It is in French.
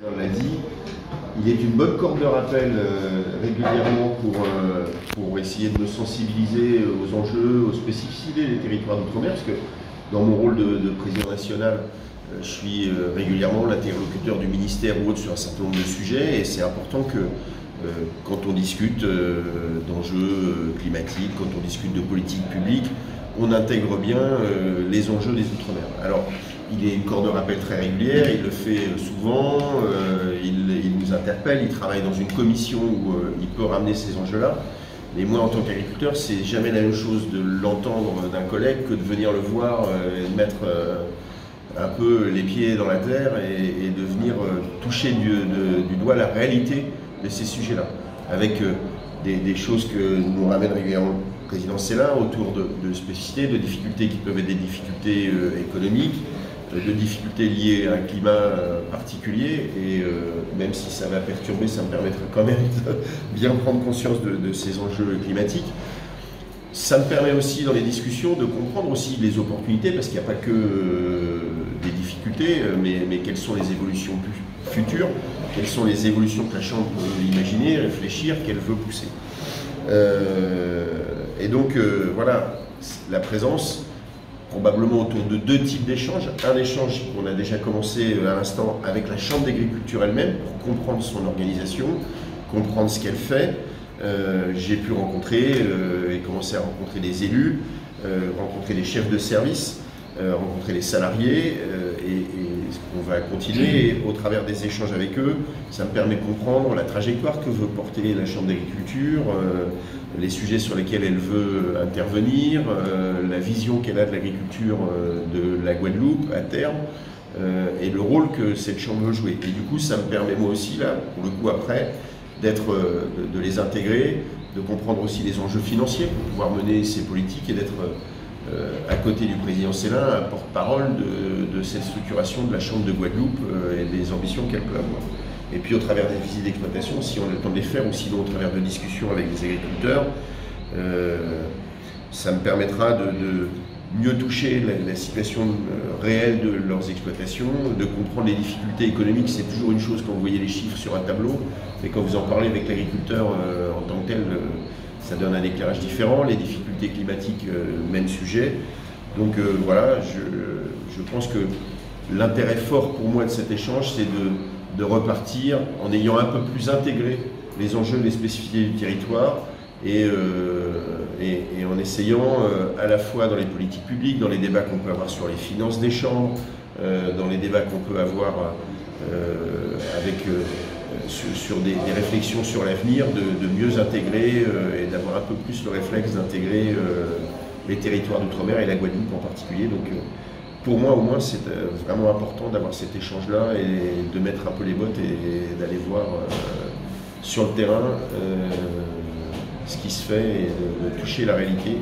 On l'a dit, il est une bonne corde de rappel régulièrement pour essayer de me sensibiliser aux enjeux, aux spécificités des territoires d'outre-mer, parce que dans mon rôle de président national, je suis régulièrement l'interlocuteur du ministère ou autre sur un certain nombre de sujets, et c'est important que quand on discute d'enjeux climatiques, quand on discute de politique publique, on intègre bien les enjeux des Outre-mer. Alors, il est une corde de rappel très régulière, il le fait souvent, il nous interpelle, il travaille dans une commission où il peut ramener ces enjeux-là. Mais moi, en tant qu'agriculteur, c'est jamais la même chose de l'entendre d'un collègue que de venir le voir et de mettre un peu les pieds dans la terre et de venir toucher du doigt la réalité de ces sujets-là, avec des choses que nous ramène régulièrement le président Céla autour de spécificités, de difficultés qui peuvent être des difficultés économiques, de difficultés liées à un climat particulier, et même si ça va perturber, ça me permettra quand même de bien prendre conscience de ces enjeux climatiques. Ça me permet aussi dans les discussions de comprendre aussi les opportunités, parce qu'il n'y a pas que des difficultés, mais quelles sont les évolutions futures, quelles sont les évolutions que la Chambre peut imaginer, réfléchir, qu'elle veut pousser. Et donc voilà, la présence probablement autour de deux types d'échanges. Un échange qu'on a déjà commencé à l'instant avec la Chambre d'agriculture elle-même pour comprendre son organisation, comprendre ce qu'elle fait. J'ai pu rencontrer et commencer à rencontrer des élus, rencontrer des chefs de service, rencontrer les salariés, et on va continuer au travers des échanges avec eux. Ça me permet de comprendre la trajectoire que veut porter la Chambre d'agriculture, les sujets sur lesquels elle veut intervenir, la vision qu'elle a de l'agriculture de la Guadeloupe à terme, et le rôle que cette Chambre veut jouer. Et du coup, ça me permet moi aussi, là, pour le coup après, de les intégrer, de comprendre aussi les enjeux financiers pour pouvoir mener ces politiques et d'être à côté du président Célin un porte-parole de cette structuration de la Chambre de Guadeloupe et des ambitions qu'elle peut avoir. Et puis au travers des visites d'exploitation, si on a le temps de les faire, ou sinon au travers de discussions avec des agriculteurs, ça me permettra de mieux toucher la situation réelle de leurs exploitations, de comprendre les difficultés économiques. C'est toujours une chose quand vous voyez les chiffres sur un tableau, mais quand vous en parlez avec l'agriculteur en tant que tel, ça donne un éclairage différent. Les difficultés climatiques, même sujet. Donc voilà, je pense que l'intérêt fort pour moi de cet échange, c'est de repartir en ayant un peu plus intégré les enjeux, les spécificités du territoire, et en essayant à la fois dans les politiques publiques, dans les débats qu'on peut avoir sur les finances des chambres, dans les débats qu'on peut avoir sur des réflexions sur l'avenir, de mieux intégrer et d'avoir un peu plus le réflexe d'intégrer les territoires d'outre-mer et la Guadeloupe en particulier. Donc pour moi au moins c'est vraiment important d'avoir cet échange-là et de mettre un peu les bottes et d'aller voir sur le terrain ce qui se fait et de toucher la réalité.